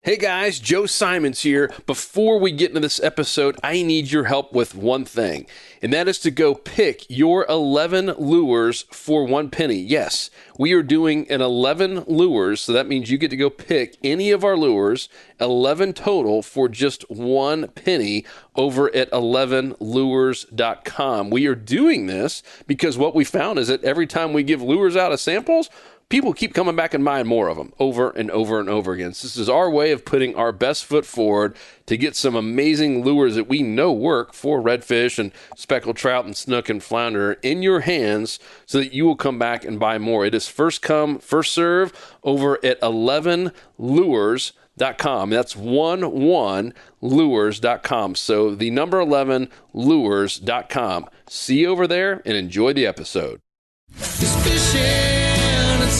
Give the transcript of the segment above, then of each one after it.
Hey guys, Joe Simons here. Before we get into this episode, I need your help with one thing, and that is to go pick your 11 lures for 1 penny. Yes, we are doing an 11 lures, so that means you get to go pick any of our lures, 11 total, for just 1 penny over at 11lures.com. We are doing this because what we found is that every time we give lures out as samples, people keep coming back and buying more of them over and over and over again. So this is our way of putting our best foot forward to get some amazing lures that we know work for redfish and speckled trout and snook and flounder in your hands so that you will come back and buy more. It is first come, first serve over at 11lures.com. That's 11lures.com. So the number 11lures.com. See you over there and enjoy the episode.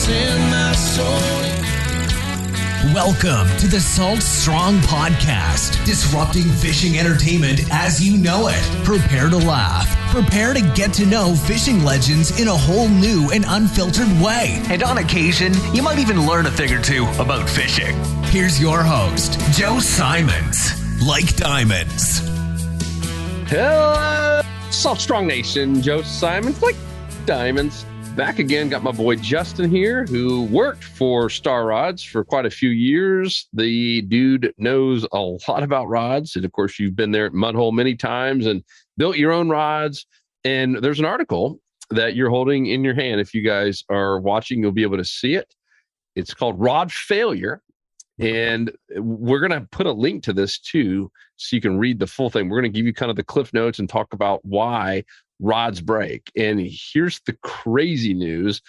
In my soul. Welcome to the Salt Strong Podcast, disrupting fishing entertainment as you know it. Prepare to laugh. Prepare to get to know fishing legends in a whole new and unfiltered way. And on occasion, you might even learn a thing or two about fishing. Here's your host, Joe Simons. Like diamonds. Hello, Salt Strong Nation. Joe Simons, like diamonds. Back again, got my boy Justin here, who worked for Star Rods for quite a few years. The dude knows a lot about rods. And of course, you've been there at Mudhole many times and built your own rods. And there's an article that you're holding in your hand. If you guys are watching, you'll be able to see it. It's called Rod Failure. And we're going to put a link to this too, so you can read the full thing. We're going to give you kind of the cliff notes and talk about why rods break. And here's the crazy news.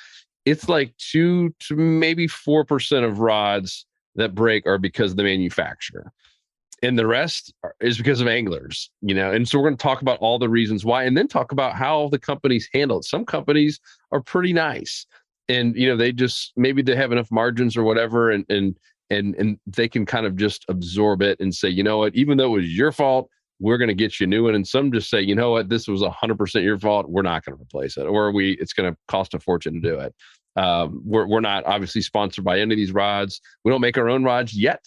It's like 2 to maybe 4% of rods that break are because of the manufacturer. And the rest is because of anglers, you know? And so we're going to talk about all the reasons why, and then talk about how the companies handle it. Some companies are pretty nice and, you know, they just, maybe they have enough margins or whatever. And they can kind of just absorb it and say, you know what, even though it was your fault, we're going to get you a new one. And some just say, you know what, this was 100% your fault. We're not going to replace it, or it's going to cost a fortune to do it. We're not obviously sponsored by any of these rods. We don't make our own rods yet.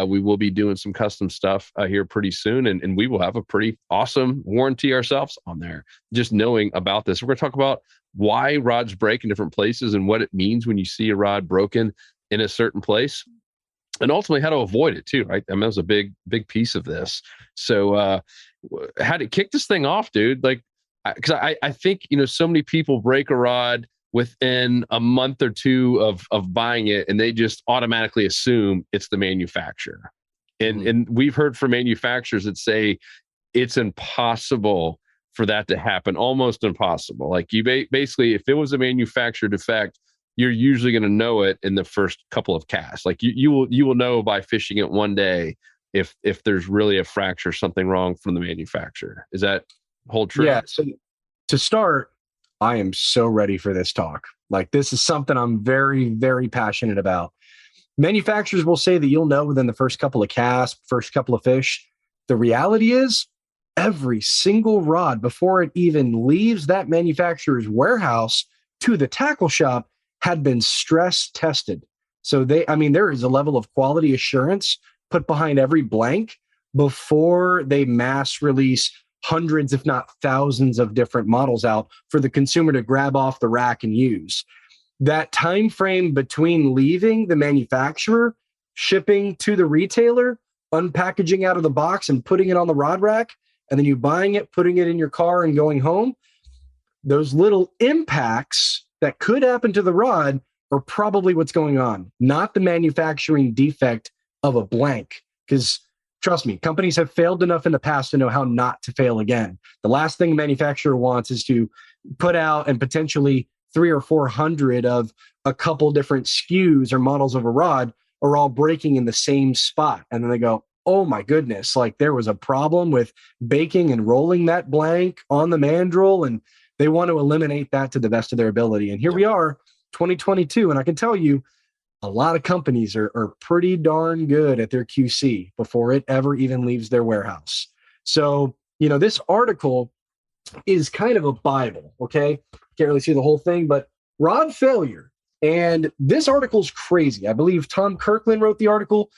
We will be doing some custom stuff here pretty soon. And we will have a pretty awesome warranty ourselves on there. Just knowing about this, we're going to talk about why rods break in different places and what it means when you see a rod broken in a certain place. And ultimately how to avoid it too, right? I mean, that was a big piece of this. So how to kick this thing off, dude? Like, because I think, you know, so many people break a rod within a month or two of buying it, and they just automatically assume it's the manufacturer. And we've heard from manufacturers that say it's impossible for that to happen, almost impossible. Like you basically, if it was a manufacturer defect, you're usually going to know it in the first couple of casts. Like you will know by fishing it one day if there's really a fracture, something wrong from the manufacturer. Is that hold true? Yeah. So to start, I am so ready for this talk. Like this is something I'm very, very passionate about. Manufacturers will say that you'll know within the first couple of casts, first couple of fish. The reality is every single rod before it even leaves that manufacturer's warehouse to the tackle shop had been stress tested. So there is a level of quality assurance put behind every blank before they mass release hundreds, if not thousands of different models out for the consumer to grab off the rack and use. That time frame between leaving the manufacturer, shipping to the retailer, unpackaging out of the box and putting it on the rod rack, and then you buying it, putting it in your car and going home, those little impacts that could happen to the rod are probably what's going on, not the manufacturing defect of a blank. Because trust me, companies have failed enough in the past to know how not to fail again. The last thing a manufacturer wants is to put out and potentially 300 or 400 of a couple different SKUs or models of a rod are all breaking in the same spot. And then they go, oh my goodness, like there was a problem with baking and rolling that blank on the mandrel, and they want to eliminate that to the best of their ability. And here we are, 2022. And I can tell you, a lot of companies are pretty darn good at their QC before it ever even leaves their warehouse. So, you know, this article is kind of a Bible, okay? Can't really see the whole thing, but rod failure. And this article is crazy. I believe Tom Kirkland wrote the article.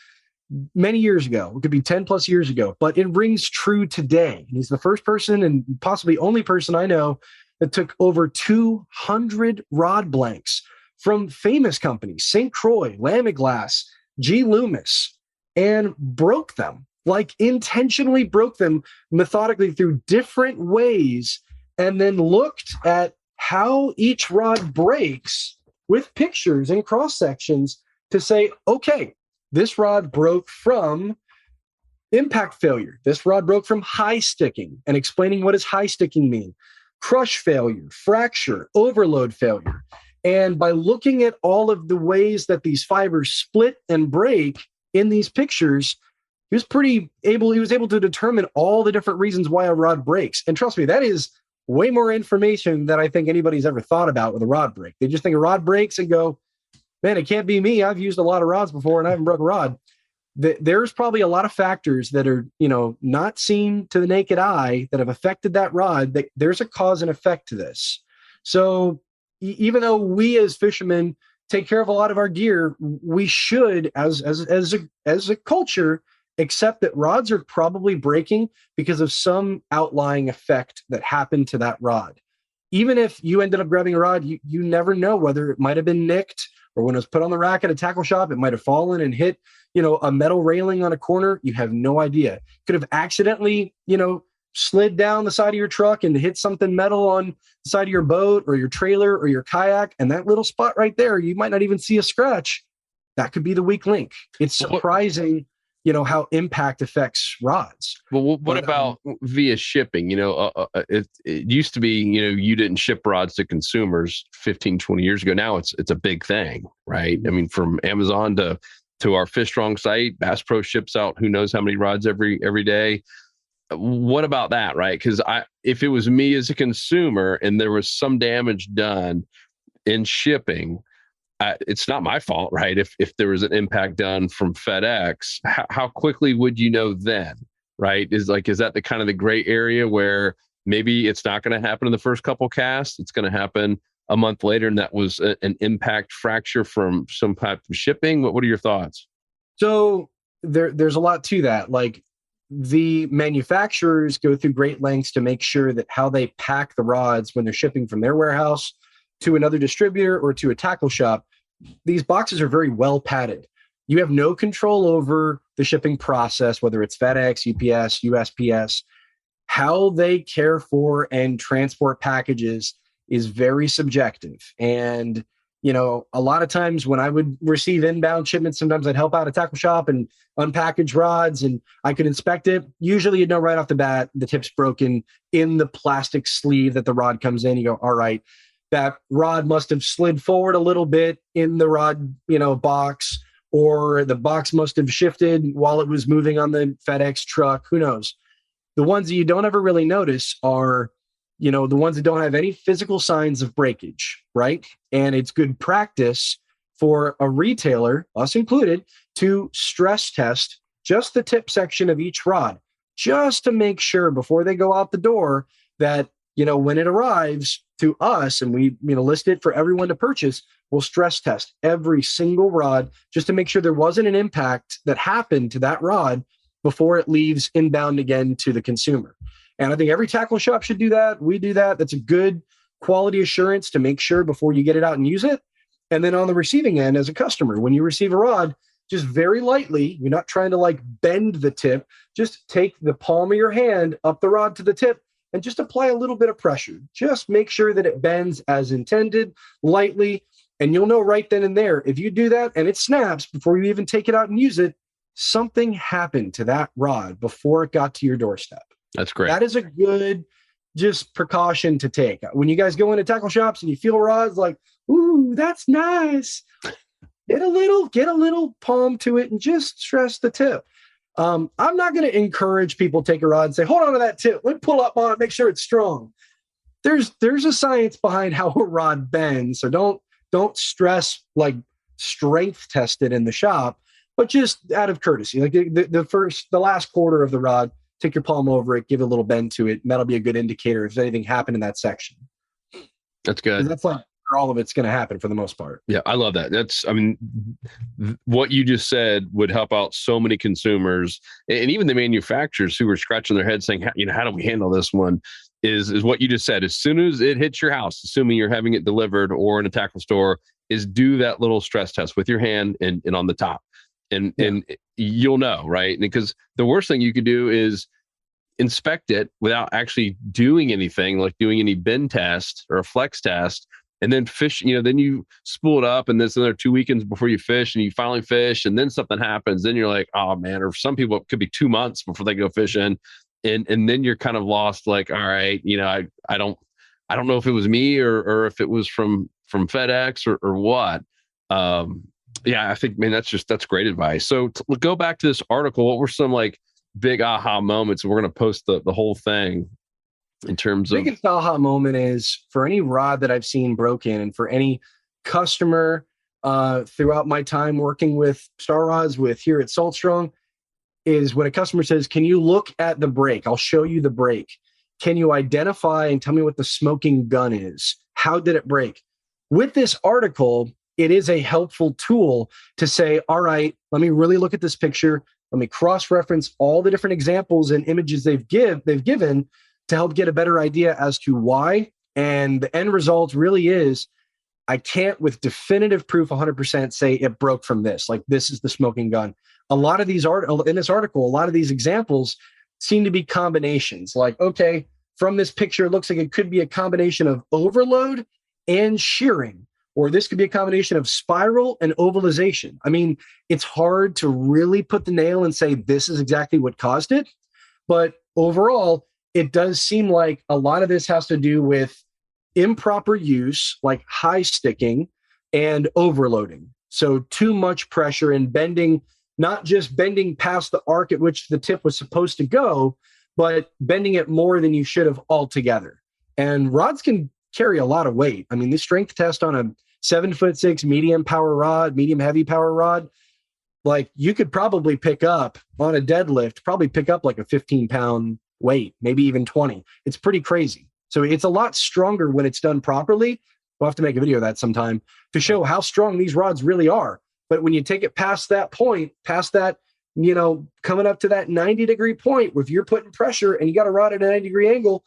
many years ago. It could be 10 plus years ago, but it rings true today. He's the first person and possibly only person I know that took over 200 rod blanks from famous companies, St. Croix, Lamiglass, G. Loomis, and broke them, like intentionally broke them methodically through different ways, and then looked at how each rod breaks with pictures and cross sections to say, okay, this rod broke from impact failure. This rod broke from high sticking, and explaining what does high sticking mean, crush failure, fracture, overload failure. And by looking at all of the ways that these fibers split and break in these pictures, he was able to determine all the different reasons why a rod breaks. And trust me, that is way more information than I think anybody's ever thought about with a rod break. They just think a rod breaks and go, man, it can't be me. I've used a lot of rods before and I haven't broken a rod. There's probably a lot of factors that are, not seen to the naked eye that have affected that rod. There's a cause and effect to this. So even though we as fishermen take care of a lot of our gear, we should, as a culture, accept that rods are probably breaking because of some outlying effect that happened to that rod. Even if you ended up grabbing a rod, you never know whether it might have been nicked, or when it was put on the rack at a tackle shop, it might have fallen and hit, a metal railing on a corner. You have no idea. Could have accidentally, slid down the side of your truck and hit something metal on the side of your boat or your trailer or your kayak. And that little spot right there, you might not even see a scratch. That could be the weak link. It's surprising, how impact affects rods. Well, what about via shipping? It used to be, you didn't ship rods to consumers 15, 20 years ago. Now it's a big thing, right? I mean, from Amazon to our Fish Strong site, Bass Pro ships out who knows how many rods every day. What about that, right? Because if it was me as a consumer and there was some damage done in shipping, it's not my fault, right? If there was an impact done from FedEx, how quickly would you know then, right? Is that the kind of the gray area where maybe it's not going to happen in the first couple casts, it's going to happen a month later, and that was an impact fracture from some type of shipping? What are your thoughts? So there's a lot to that. Like, the manufacturers go through great lengths to make sure that how they pack the rods when they're shipping from their warehouse to another distributor or to a tackle shop, these boxes are very well padded. You have no control over the shipping process, whether it's FedEx, UPS, USPS. How they care for and transport packages is very subjective. And, a lot of times when I would receive inbound shipments, sometimes I'd help out a tackle shop and unpackage rods, and I could inspect it. Usually you'd know right off the bat the tip's broken in the plastic sleeve that the rod comes in. You go, all right, that rod must have slid forward a little bit in the rod, box, or the box must have shifted while it was moving on the FedEx truck. Who knows? The ones that you don't ever really notice are, the ones that don't have any physical signs of breakage, right? And it's good practice for a retailer, us included, to stress test just the tip section of each rod, just to make sure before they go out the door that, when it arrives to us and we, list it for everyone to purchase, we'll stress test every single rod just to make sure there wasn't an impact that happened to that rod before it leaves inbound again to the consumer. And I think every tackle shop should do that. We do that. That's a good quality assurance to make sure before you get it out and use it. And then on the receiving end, as a customer, when you receive a rod, just very lightly, you're not trying to bend the tip, just take the palm of your hand up the rod to the tip and just apply a little bit of pressure. Just make sure that it bends as intended, lightly, and you'll know right then and there. If you do that and it snaps before you even take it out and use it, something happened to that rod before it got to your doorstep. That's great. That is a good just precaution to take. When you guys go into tackle shops and you feel rods like, ooh, that's nice. Get a little palm to it and just stress the tip. I'm not going to encourage people to take a rod and say, hold on to that tip. Let me pull up on it, make sure it's strong. There's a science behind how a rod bends. So don't stress strength test it in the shop, but just out of courtesy, the last quarter of the rod, take your palm over it, give it a little bend to it, and that'll be a good indicator if anything happened in that section. That's good. That's all of it's going to happen for the most part. Yeah, I love that. What you just said would help out so many consumers and even the manufacturers who were scratching their heads saying, how do we handle this one? Is what you just said. As soon as it hits your house, assuming you're having it delivered or in a tackle store, is do that little stress test with your hand and on the top. And you'll know, right? Because the worst thing you could do is inspect it without actually doing anything, like doing any bin test or a flex test, and then fish, then you spool it up, and then it's another 2 weekends before you fish, and you finally fish, and then something happens. Then you're like, oh man, or some people it could be 2 months before they go fishing. And then you're kind of lost, like, all right, I don't know if it was me or if it was from FedEx or what. Yeah, I think, man, that's great advice. So to go back to this article, what were some like big aha moments? We're going to post the whole thing in terms of. Biggest aha moment is for any rod that I've seen broken, and for any customer throughout my time working with Star Rods here at Salt Strong, is when a customer says, can you look at the brake? I'll show you the brake. Can you identify and tell me what the smoking gun is? How did it break? With this article, it is a helpful tool to say, all right, let me really look at this picture. Let me cross-reference all the different examples and images they've given to help get a better idea as to why. And the end result really is, I can't with definitive proof 100% say it broke from this. Like, this is the smoking gun. A lot of these in this article, a lot of these examples seem to be combinations. Like, okay, from this picture, it looks like it could be a combination of overload and shearing, or this could be a combination of spiral and ovalization. I mean, it's hard to really put the nail and say this is exactly what caused it. But overall, it does seem like a lot of this has to do with improper use, like high sticking and overloading. So too much pressure and bending, not just bending past the arc at which the tip was supposed to go, but bending it more than you should have altogether. And rods can carry a lot of weight. I mean, the strength test on a 7'6" medium heavy power rod, like you could probably pick up on a deadlift, pick up like a 15-pound weight, maybe even 20. It's pretty crazy. So it's a lot stronger when it's done properly. We'll have to make a video of that sometime to show how strong these rods really are. But when you take it past that point, coming up to that 90-degree point, where if you're putting pressure and you got a rod at a 90-degree angle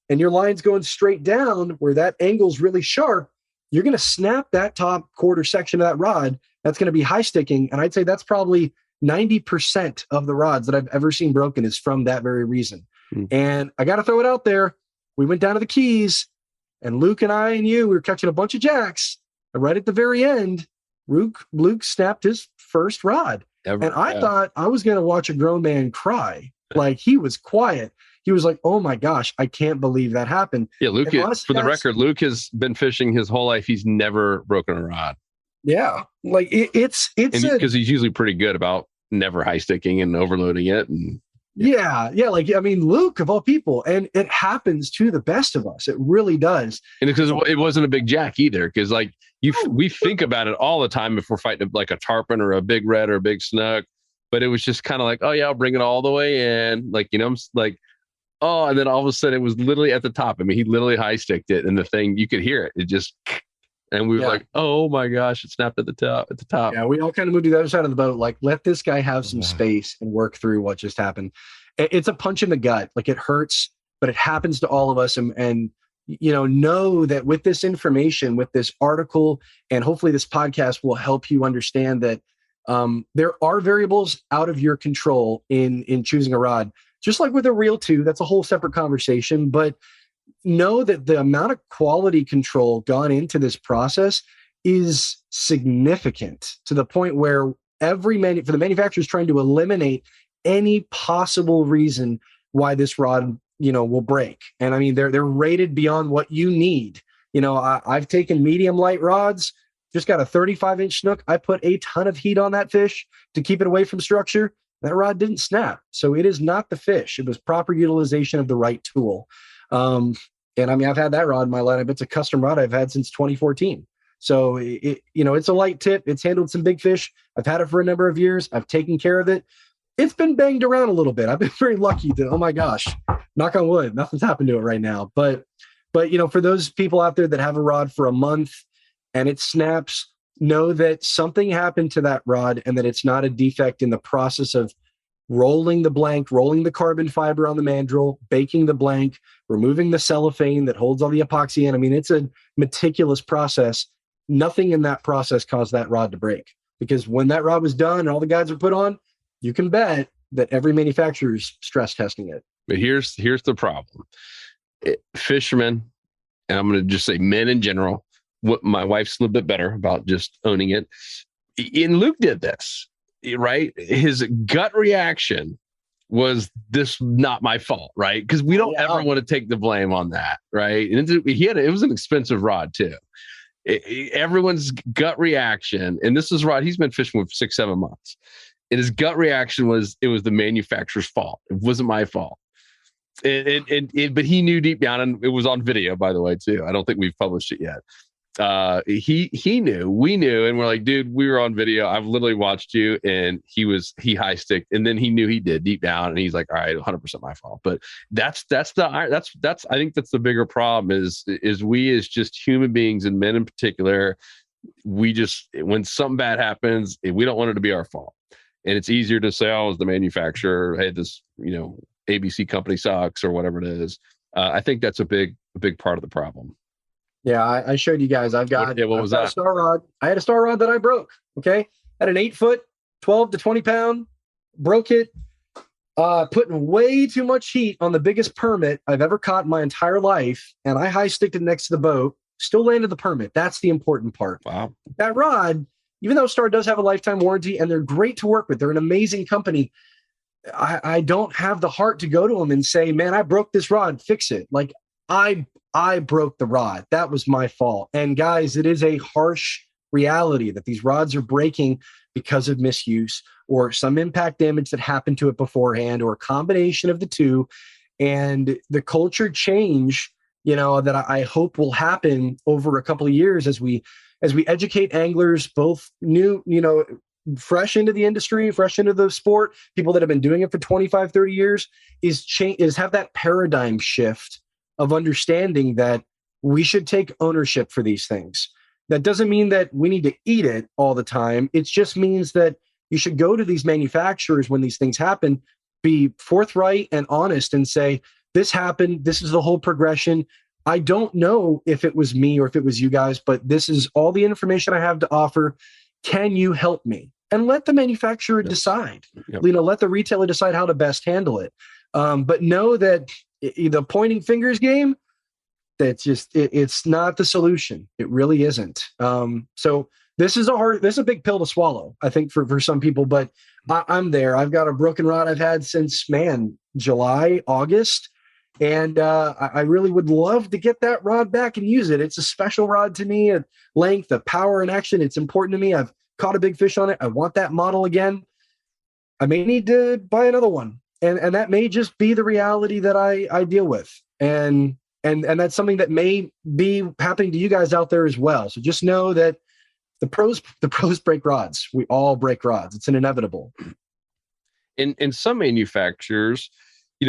and your line's going straight down where that angle's really sharp, you're going to snap that top quarter section of that rod. That's going to be high sticking. And I'd say that's probably 90% of the rods that I've ever seen broken is from that very reason. And I got to throw it out there. We went down to the Keys, and Luke and I and you, we were catching a bunch of jacks. And right at the very end, Luke snapped his first rod. I thought I was going to watch a grown man cry. Like, he was quiet. He was like, oh my gosh, I can't believe that happened. Yeah, Luke, for the record, Luke has been fishing his whole life. He's never broken a rod. Yeah. Like it's because he's usually pretty good about never high sticking and overloading it. And yeah. Like, I mean, Luke of all people, and it happens to the best of us. It really does. And because it wasn't a big jack either. Cause like we think about it all the time if we're fighting like a tarpon or a big red or a big snook, but it was just kind of like, oh yeah, I'll bring it all the way in. Like, I'm like, oh, and then all of a sudden it was literally at the top. I mean, he literally high sticked it, and the thing, you could hear it. It just, and we were like, oh my gosh, it snapped at the top. Yeah, we all kind of moved to the other side of the boat. Like, let this guy have some space and work through what just happened. It's a punch in the gut. Like, it hurts, but it happens to all of us. And know that with this information, with this article, and hopefully this podcast will help you understand that there are variables out of your control in choosing a rod. Just like with a reel too, that's a whole separate conversation. But know that the amount of quality control gone into this process is significant, to the point where for the manufacturer is trying to eliminate any possible reason why this rod, will break. And I mean, they're rated beyond what you need. I've taken medium light rods, just got a 35-inch snook. I put a ton of heat on that fish to keep it away from structure. That rod didn't snap. So it is not the fish. It was proper utilization of the right tool. And I mean, I've had that rod in my lineup. It's a custom rod I've had since 2014. So it's a light tip. It's handled some big fish. I've had it for a number of years. I've taken care of it. It's been banged around a little bit. I've been very lucky to, oh my gosh, knock on wood, nothing's happened to it right now. But for those people out there that have a rod for a month, and it snaps, know that something happened to that rod and that it's not a defect in the process of rolling the blank, rolling the carbon fiber on the mandrel, baking the blank, removing the cellophane that holds all the epoxy in. I mean, it's a meticulous process. Nothing in that process caused that rod to break, because when that rod was done and all the guides were put on, you can bet that every manufacturer is stress testing it. But here's the problem. Fishermen, and I'm going to just say men in general, my wife's a little bit better about just owning it. And Luke did this, right? His gut reaction was, this not my fault, right? Because we don't ever want to take the blame on that, right? And it was an expensive rod too. Everyone's gut reaction, and this is rod he's been fishing with 6-7 months, and his gut reaction was, it was the manufacturer's fault. It wasn't my fault. But he knew deep down, and it was on video, by the way, too. I don't think we've published it yet. He knew, we knew, and we're like, dude, we were on video. I've literally watched you, and he high sticked, and then he knew he did deep down, and he's like, all right, 100% my fault. But that's I think that's the bigger problem is we as just human beings, and men in particular, we just, when something bad happens, we don't want it to be our fault. And it's easier to say, oh, as the manufacturer, hey, this, ABC company sucks or whatever it is. I think that's a big part of the problem. Yeah, I showed you guys. What was that? A star rod. I had a star rod that I broke. Okay, at an 8-foot, 12 to 20 pound, broke it. Putting way too much heat on the biggest permit I've ever caught in my entire life, and I high sticked it next to the boat. Still landed the permit. That's the important part. Wow. That rod, even though Star does have a lifetime warranty and they're great to work with, they're an amazing company, I don't have the heart to go to them and say, man, I broke this rod, fix it. Like, I broke the rod. That was my fault. And guys, it is a harsh reality that these rods are breaking because of misuse or some impact damage that happened to it beforehand, or a combination of the two. And the culture change, that I hope will happen over a couple of years as we educate anglers, both new, fresh into the industry, fresh into the sport, people that have been doing it for 25, 30 years, is have that paradigm shift of understanding that we should take ownership for these things. That doesn't mean that we need to eat it all the time. It just means that you should go to these manufacturers when these things happen, be forthright and honest and say, this happened. This is the whole progression. I don't know if it was me or if it was you guys, but this is all the information I have to offer. Can you help me? And let the manufacturer decide. Yep. Let the retailer decide how to best handle it. But know that the pointing fingers game, that's just, it's not the solution. It really isn't. So this is a big pill to swallow, I think, for some people, but I'm there. I've got a broken rod I've had since, July, August. And I really would love to get that rod back and use it. It's a special rod to me, at length, the power and action. It's important to me. I've caught a big fish on it. I want that model again. I may need to buy another one. And that may just be the reality that I deal with. And that's something that may be happening to you guys out there as well. So just know that the pros break rods. We all break rods. It's an inevitable. And some manufacturers,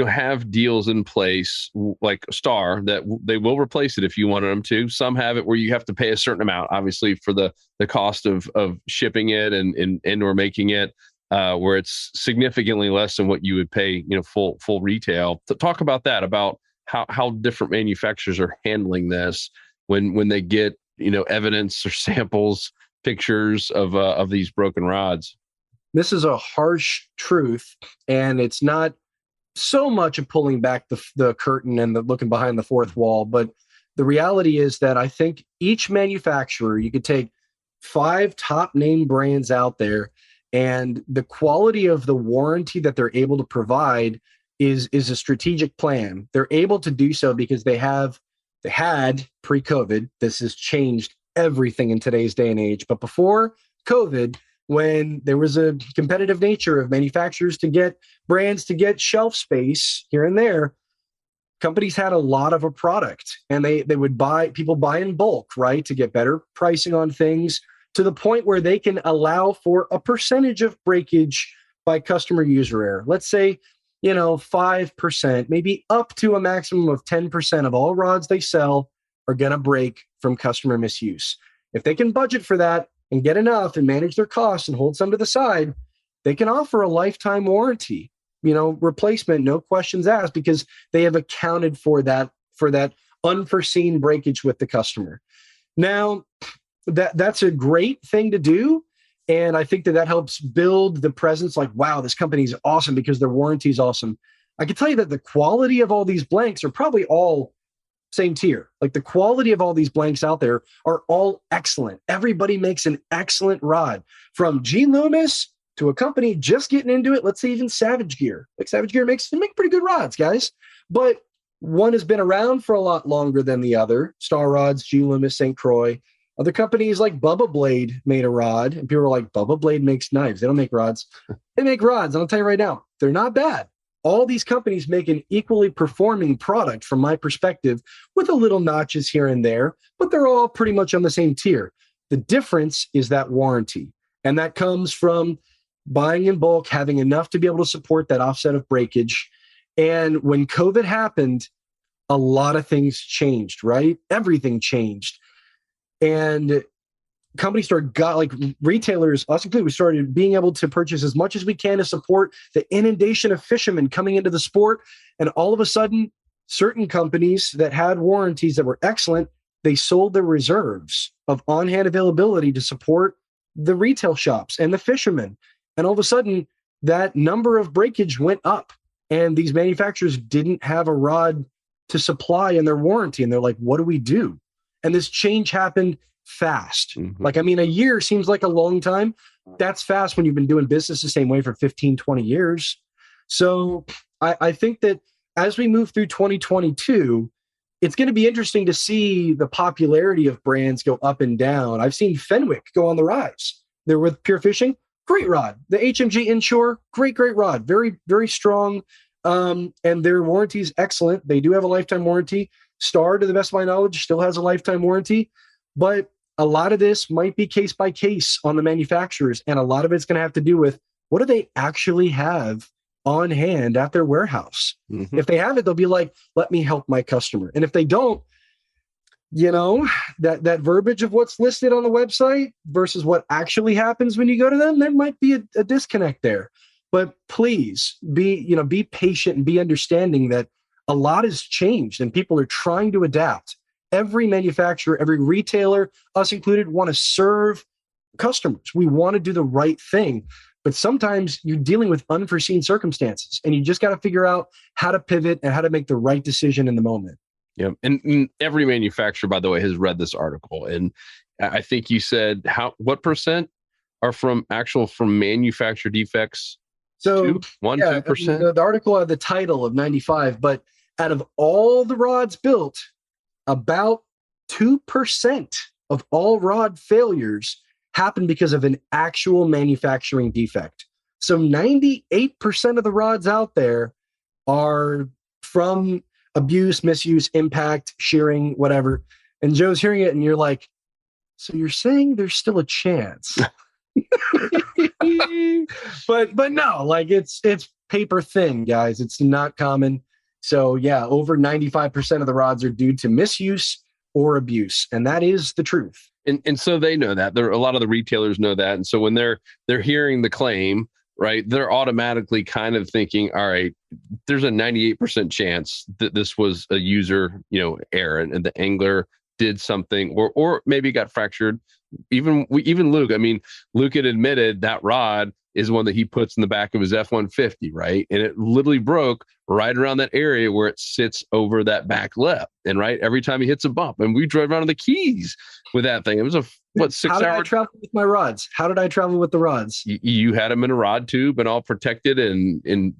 have deals in place like Star that they will replace it if you wanted them to. Some have it where you have to pay a certain amount, obviously, for the cost of shipping it and or making it, where it's significantly less than what you would pay, full retail. To talk about that, about how different manufacturers are handling this when they get, evidence or samples, pictures of these broken rods. This is a harsh truth, and it's not so much of pulling back the curtain and looking behind the fourth wall. But the reality is that I think each manufacturer, you could take 5 top name brands out there, and the quality of the warranty that they're able to provide is a strategic plan. They're able to do so because they had pre-COVID. This has changed everything in today's day and age. But before COVID, when there was a competitive nature of manufacturers to get brands to get shelf space here and there, companies had a lot of a product, and they would people buy in bulk, right, to get better pricing on things, to the point where they can allow for a percentage of breakage by customer user error. Let's say, 5%, maybe up to a maximum of 10% of all rods they sell are going to break from customer misuse. if they can budget for that and get enough and manage their costs and hold some to the side, they can offer a lifetime warranty, replacement, no questions asked, because they have accounted for that unforeseen breakage with the customer. Now, that's a great thing to do. And I think that helps build the presence like, wow, this company is awesome because their warranty is awesome. I can tell you that the quality of all these blanks are probably all same tier. Like the quality of all these blanks out there are all excellent. Everybody makes an excellent rod, from G. Loomis to a company just getting into it. Let's say even Savage Gear. Like Savage Gear make pretty good rods, guys. But one has been around for a lot longer than the other. Star Rods, G. Loomis, St. Croix. Other companies like Bubba Blade made a rod, and people are like, Bubba Blade makes knives. They don't make rods. They make rods. And I'll tell you right now, they're not bad. All these companies make an equally performing product from my perspective, with a little notches here and there, but they're all pretty much on the same tier. The difference is that warranty. And that comes from buying in bulk, having enough to be able to support that offset of breakage. And when COVID happened, a lot of things changed, right? Everything changed. And companies retailers, us included, we started being able to purchase as much as we can to support the inundation of fishermen coming into the sport. And all of a sudden, certain companies that had warranties that were excellent, they sold their reserves of on-hand availability to support the retail shops and the fishermen. And all of a sudden, that number of breakage went up, and these manufacturers didn't have a rod to supply in their warranty. And they're like, what do we do? And this change happened fast. Mm-hmm. A year seems like a long time. That's fast when you've been doing business the same way for 15, 20 years. So I think that as we move through 2022, it's going to be interesting to see the popularity of brands go up and down. I've seen Fenwick go on the rise. They're with Pure Fishing. Great rod. The HMG Inshore, great rod. Very, very strong. And their warranty is excellent. They do have a lifetime warranty. Star, to the best of my knowledge, still has a lifetime warranty. But a lot of this might be case by case on the manufacturers. And a lot of it's going to have to do with, what do they actually have on hand at their warehouse? Mm-hmm. If they have it, they'll be like, let me help my customer. And if they don't, that verbiage of what's listed on the website versus what actually happens when you go to them, there might be a disconnect there. But please be patient and be understanding that a lot has changed and people are trying to adapt. Every manufacturer, every retailer, us included, want to serve customers. We want to do the right thing. But sometimes you're dealing with unforeseen circumstances, and you just got to figure out how to pivot and how to make the right decision in the moment. Yeah. And every manufacturer, by the way, has read this article. And I think you said what percent are from manufacturer defects? So 2%? The article had the title of 95, but out of all the rods built, about 2% of all rod failures happen because of an actual manufacturing defect. So 98% of the rods out there are from abuse, misuse, impact, shearing, whatever. And Joe's hearing it and you're like, so you're saying there's still a chance? but no, like it's paper thin, guys. It's not common. So yeah, over 95% of the rods are due to misuse or abuse. And that is the truth. And so they know that. A lot of the retailers know that. And so when they're hearing the claim, right, they're automatically kind of thinking, all right, there's a 98% chance that this was a user, error, and the angler did something or maybe got fractured. Even Luke, Luke had admitted that rod is one that he puts in the back of his F-150, right? And it literally broke right around that area where it sits over that back lip. And right, every time he hits a bump, and we drove around the Keys with that thing. It was 6 hours. How did I travel with my rods? How did I travel with the rods? You had them in a rod tube and all protected, and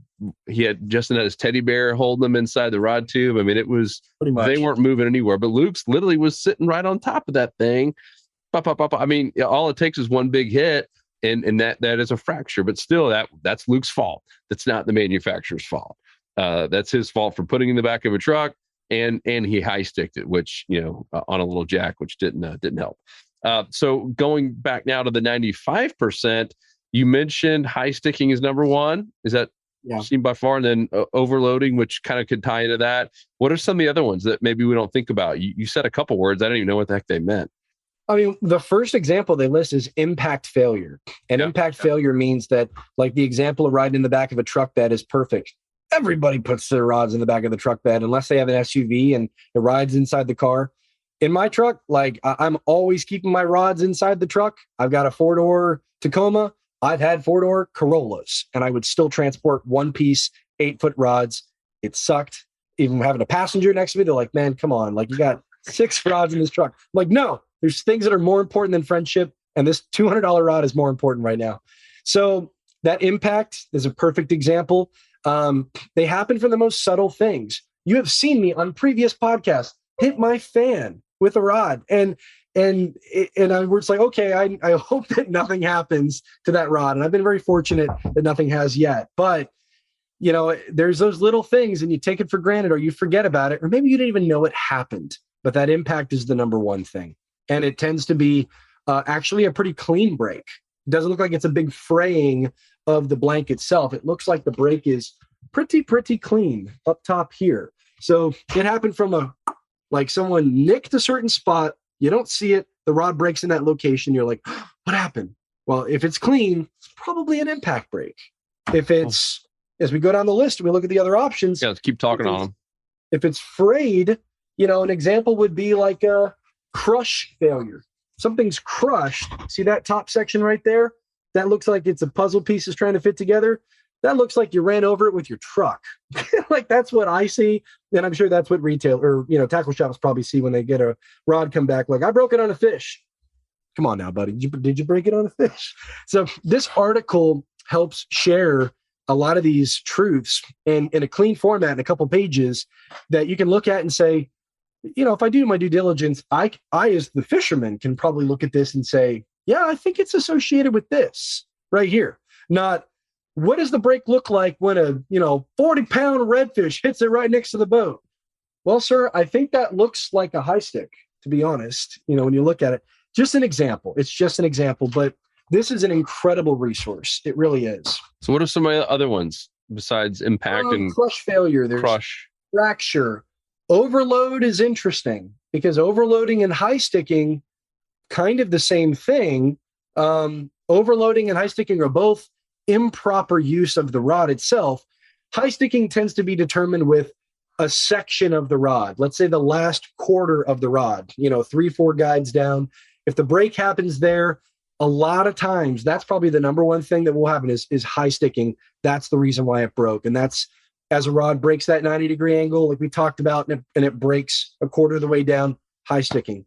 Justin had his teddy bear holding them inside the rod tube. It was, they weren't moving anywhere, but Luke's literally was sitting right on top of that thing. Pop. All it takes is one big hit, and that is a fracture. But still, that's Luke's fault. That's not the manufacturer's fault. That's his fault for putting in the back of a truck, and he high sticked it, which on a little jack, which didn't help. So going back now to the 95%, you mentioned high sticking is number one. Is that seen by far? And then overloading, which kind of could tie into that. What are some of the other ones that maybe we don't think about? You said a couple words. I don't even know what the heck they meant. I mean, the first example they list is impact failure. And impact failure means that, like the example of riding in the back of a truck bed is perfect. Everybody puts their rods in the back of the truck bed unless they have an SUV and it rides inside the car. In my truck, like I'm always keeping my rods inside the truck. I've got a 4-door Tacoma. I've had 4-door Corollas, and I would still transport one-piece 8-foot rods. It sucked. Even having a passenger next to me, they're like, man, come on. Like, you got 6 rods in this truck. I'm like, no, there's things that are more important than friendship, and this $200 rod is more important right now. So that impact is a perfect example. They happen for the most subtle things. You have seen me on previous podcasts hit my fan with a rod, and I was like, okay, I hope that nothing happens to that rod, and I've been very fortunate that nothing has yet. But you know, there's those little things, and you take it for granted, or you forget about it, or maybe you didn't even know it happened. But that impact is the number one thing, and it tends to be actually a pretty clean break. It doesn't look like it's a big fraying of the blank itself. It looks like the break is pretty clean up top here. So it happened from like someone nicked a certain spot. You don't see it. The rod breaks in that location. You're like, what happened? Well, if it's clean, it's probably an impact break. If it's, as we go down the list, we look at the other options. Yeah, let's keep talking on them. If it's frayed, you know, an example would be like a crush failure. Something's crushed. See that top section right there? That looks like it's a puzzle pieces trying to fit together. That looks like you ran over it with your truck. Like, that's what I see. And I'm sure that's what retail or, you know, tackle shops probably see when they get a rod come back. Like, I broke it on a fish. Come on now, buddy. Did you break it on a fish? So this article helps share a lot of these truths in a clean format in a couple pages that you can look at and say, you know, if I do my due diligence, I as the fisherman can probably look at this and say, yeah, I think it's associated with this right here. Not, what does the break look like when a, 40-pound redfish hits it right next to the boat? Well, sir, I think that looks like a high stick, to be honest. You know, when you look at it, just an example. It's just an example, but this is an incredible resource. It really is. So what are some of the other ones besides impact and crush failure? There's fracture. Overload is interesting because overloading and high sticking, kind of the same thing. Overloading and high sticking are both improper use of the rod itself. High sticking tends to be determined with a section of the rod. Let's say the last quarter of the rod, 3-4 guides down. If the break happens there, a lot of times that's probably the number one thing that will happen is high sticking. That's the reason why it broke. And that's as a rod breaks that 90-degree angle, like we talked about, and it breaks a quarter of the way down, high sticking.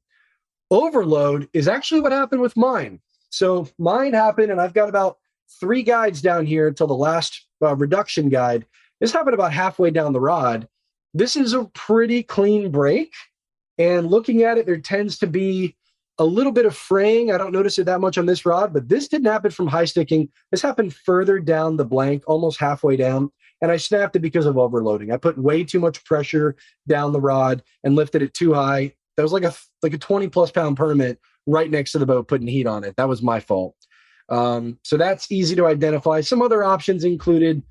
Overload is actually what happened with mine. So mine happened, and I've got about 3 guides down here until the last reduction guide. This happened about halfway down the rod. This is a pretty clean break. And looking at it, there tends to be a little bit of fraying. I don't notice it that much on this rod, but this didn't happen from high sticking. This happened further down the blank, almost halfway down. And I snapped it because of overloading. I put way too much pressure down the rod and lifted it too high. That was like a 20+ pound permit right next to the boat putting heat on it. That was my fault. So that's easy to identify. Some other options included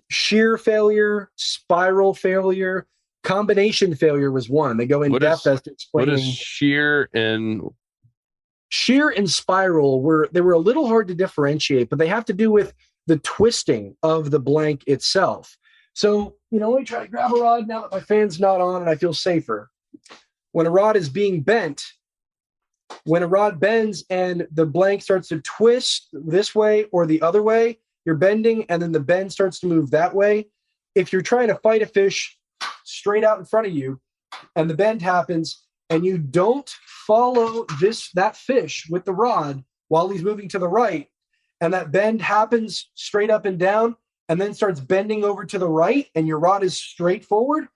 shear failure, spiral failure, combination failure was one. They go in depth as to explaining. What is shear and spiral were a little hard to differentiate, but they have to do with the twisting of the blank itself. So, let me try to grab a rod now that my fan's not on and I feel safer. When a rod is being bent, when a rod bends and the blank starts to twist this way or the other way, you're bending and then the bend starts to move that way. If you're trying to fight a fish straight out in front of you and the bend happens and you don't follow that fish with the rod while he's moving to the right, and that bend happens straight up and down and then starts bending over to the right and your rod is straight forward,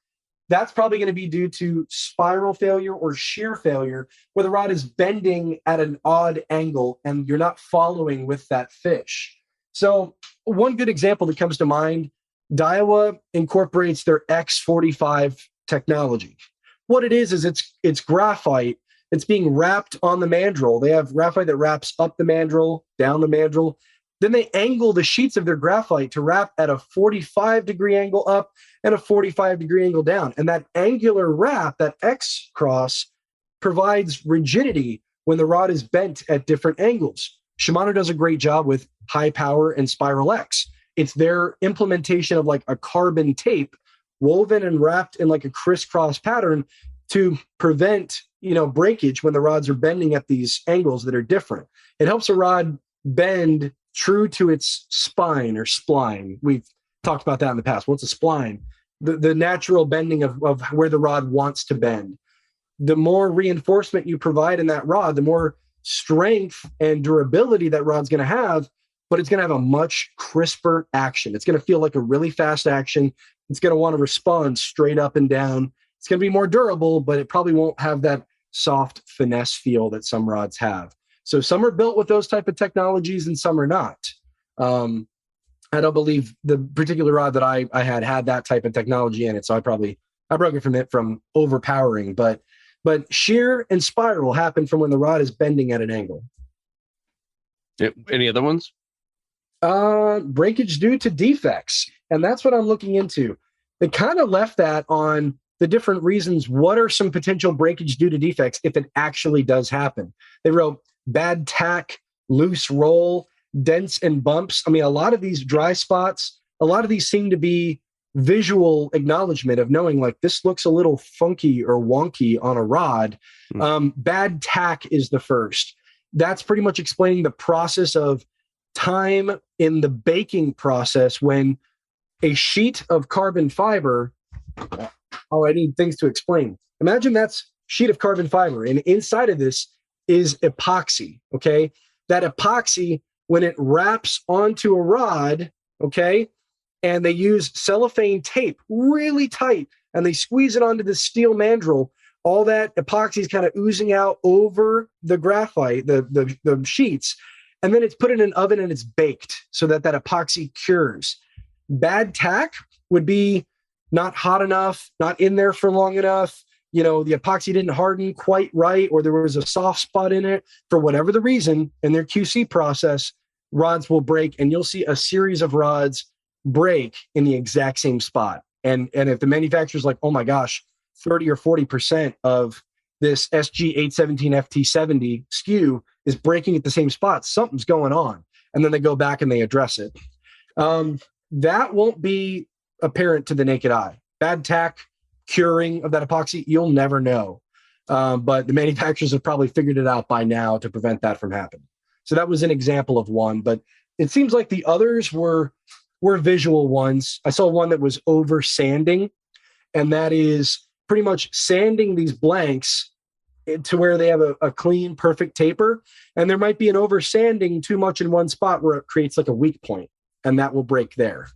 that's probably going to be due to spiral failure or shear failure, where the rod is bending at an odd angle and you're not following with that fish. So one good example that comes to mind, Daiwa incorporates their X45 technology. What it is it's graphite. It's being wrapped on the mandrel. They have graphite that wraps up the mandrel, down the mandrel. Then they angle the sheets of their graphite to wrap at a 45-degree angle up and a 45-degree angle down. And that angular wrap, that X cross, provides rigidity when the rod is bent at different angles. Shimano does a great job with High Power and Spiral X. It's their implementation of like a carbon tape woven and wrapped in like a crisscross pattern to prevent, breakage when the rods are bending at these angles that are different. It helps a rod bend true to its spine or spline. We've talked about that in the past. What's a spline? The natural bending of where the rod wants to bend. The more reinforcement you provide in that rod, the more strength and durability that rod's going to have, but it's going to have a much crisper action. It's going to feel like a really fast action. It's going to want to respond straight up and down. It's going to be more durable, but it probably won't have that soft finesse feel that some rods have. So some are built with those type of technologies and some are not. I don't believe the particular rod that I had that type of technology in it. So I broke it from overpowering, but shear and spiral happen from when the rod is bending at an angle. Any other ones? Breakage due to defects. And that's what I'm looking into. They kind of left that on the different reasons. What are some potential breakage due to defects if it actually does happen? They wrote bad tack, loose roll, dents and bumps. I mean, a lot of these dry spots, a lot of these seem to be visual acknowledgement of knowing like this looks a little funky or wonky on a rod. Bad tack is the first. That's pretty much explaining the process of time in the baking process when a sheet of carbon fiber. Oh, I need things to explain. Imagine that's sheet of carbon fiber, and inside of this is epoxy. Okay. That epoxy, when it wraps onto a rod, okay, and they use cellophane tape really tight and they squeeze it onto the steel mandrel, all that epoxy is kind of oozing out over the graphite, the sheets, and then it's put in an oven and it's baked so that epoxy cures. Bad tack would be not hot enough, not in there for long enough. The epoxy didn't harden quite right, or there was a soft spot in it for whatever the reason. In their QC process, rods will break, and you'll see a series of rods break in the exact same spot. And if the manufacturer's like, oh my gosh, 30 or 40% of this SG817FT70 SKU is breaking at the same spot, something's going on. And then they go back and they address it. That won't be apparent to the naked eye. Bad tack, curing of that epoxy, you'll never know. But the manufacturers have probably figured it out by now to prevent that from happening. So that was an example of one, but it seems like the others were visual ones. I saw one that was over sanding, and that is pretty much sanding these blanks to where they have a clean, perfect taper. And there might be an over sanding too much in one spot where it creates like a weak point, and that will break there.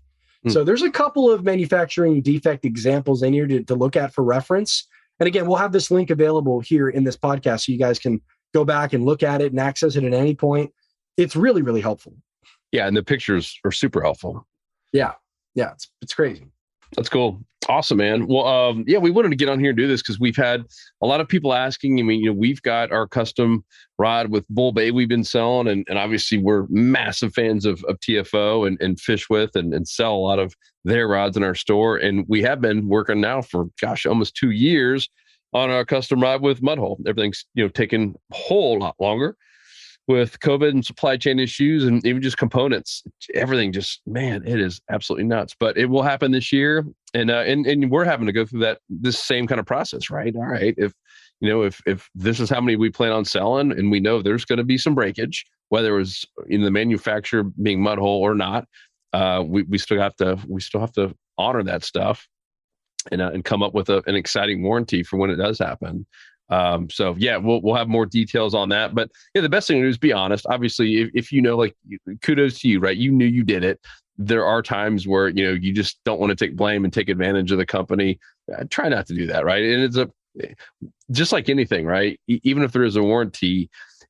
So there's a couple of manufacturing defect examples in here to look at for reference. And again, we'll have this link available here in this podcast so you guys can go back and look at it and access it at any point. It's really, really helpful. Yeah, and the pictures are super helpful. Yeah, it's crazy. That's cool. Awesome, man. Well, we wanted to get on here and do this because we've had a lot of people asking. I mean, we've got our custom rod with Bull Bay we've been selling, and obviously we're massive fans of TFO and fish with and sell a lot of their rods in our store. And we have been working now for, almost 2 years on our custom rod with Mudhole. Everything's, taken a whole lot longer with COVID and supply chain issues and even just components. Everything just, man, it is absolutely nuts. But it will happen this year. And we're having to go through this same kind of process, right? All right. If this is how many we plan on selling, and we know there's going to be some breakage, whether it was in the manufacturer being Mudhole or not, we still have to honor that stuff and come up with an exciting warranty for when it does happen. We'll have more details on that, but the best thing to do is be honest. Obviously, if kudos to you, right? You knew you did it. There are times where, you just don't want to take blame and take advantage of the company. Try not to do that. Right. And it's just like anything, right? Even if there is a warranty,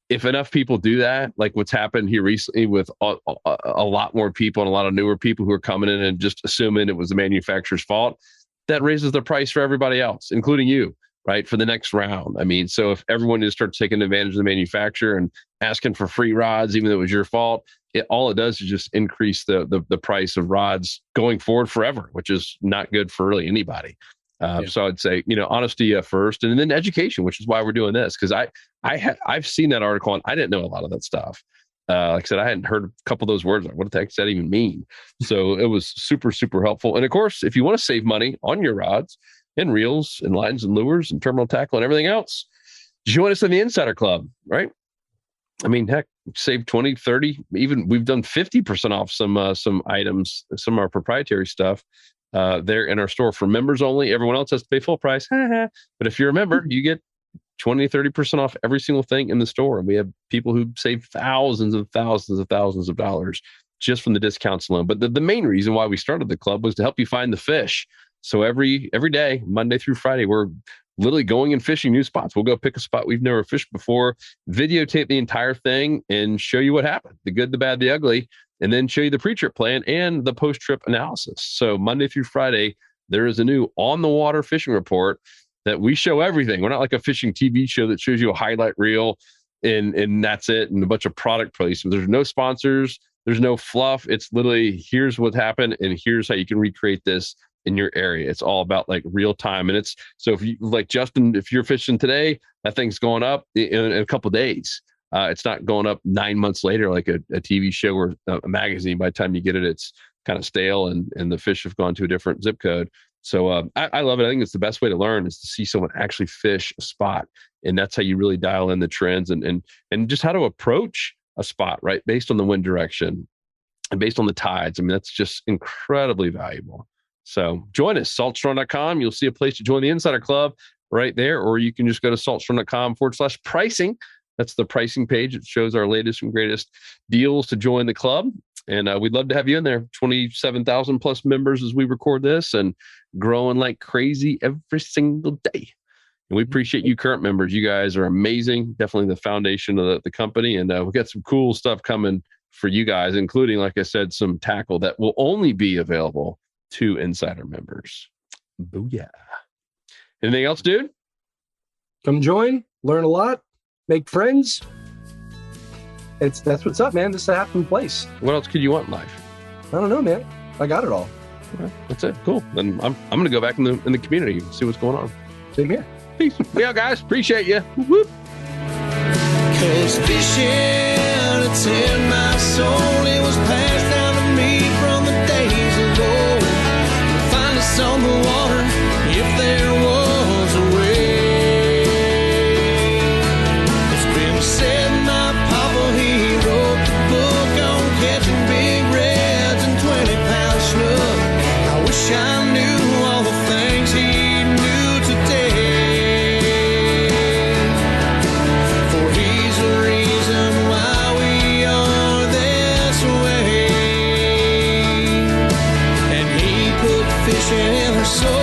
if enough people do that, like what's happened here recently with a lot more people and a lot of newer people who are coming in and just assuming it was the manufacturer's fault, that raises the price for everybody else, including you. Right, for the next round. I mean, so if everyone just starts taking advantage of the manufacturer and asking for free rods, even though it was your fault, all it does is just increase the price of rods going forward forever, which is not good for really anybody. So I'd say, honesty first, and then education, which is why we're doing this. Because I've seen that article and I didn't know a lot of that stuff. Like I said, I hadn't heard a couple of those words. Like, what the heck does that even mean? So it was super, super helpful. And of course, if you want to save money on your rods and reels and lines and lures and terminal tackle and everything else, join us in the Insider Club, right? I mean, heck, save 20, 30, even we've done 50% off some items, some of our proprietary stuff there in our store for members only. Everyone else has to pay full price. But if you're a member, you get 20, 30% off every single thing in the store. And we have people who save thousands and thousands and thousands of dollars just from the discounts alone. But the main reason why we started the club was to help you find the fish. So every day, Monday through Friday, we're literally going and fishing new spots. We'll go pick a spot we've never fished before, videotape the entire thing, and show you what happened, the good, the bad, the ugly, and then show you the pre-trip plan and the post-trip analysis. So Monday through Friday, there is a new on-the-water fishing report that we show everything. We're not like a fishing TV show that shows you a highlight reel and that's it, and a bunch of product placement. There's no sponsors. There's no fluff. It's literally, here's what happened, and here's how you can recreate this in your area. It's all about like real time. And it's, so if you like Justin, if you're fishing today, that thing's going up in a couple of days. It's not going up 9 months later, like a TV show or a magazine. By the time you get it, it's kind of stale and the fish have gone to a different zip code. So I love it. I think it's the best way to learn is to see someone actually fish a spot. And that's how you really dial in the trends and just how to approach a spot, right? Based on the wind direction and based on the tides. I mean, that's just incredibly valuable. So join us, saltstrong.com. You'll see a place to join the Insider Club right there, or you can just go to saltstrong.com/pricing. That's the pricing page. It shows our latest and greatest deals to join the club. And we'd love to have you in there. 27,000 plus members as we record this and growing like crazy every single day. And we appreciate you current members. You guys are amazing. Definitely the foundation of the company. And we've got some cool stuff coming for you guys, including, like I said, some tackle that will only be available to Insider members. Booyah. Anything else, dude? Come join, learn a lot, make friends. That's what's up, man. This is a happy place. What else could you want in life? I don't know, man. I got it all. Well, that's it. Cool. Then I'm going to go back in the community and see what's going on. Same here. Peace. Yeah, guys. Appreciate you. Whoop. 'Cause fishing, it's in my soul. It was passed down to me from the days of old. You'll find us on the water if there was a way. It's been said my papa, he wrote the book on catching big reds and 20-pound snook. I wish I knew all the things he knew today. For he's the reason why we are this way. And he put fishing in our soul.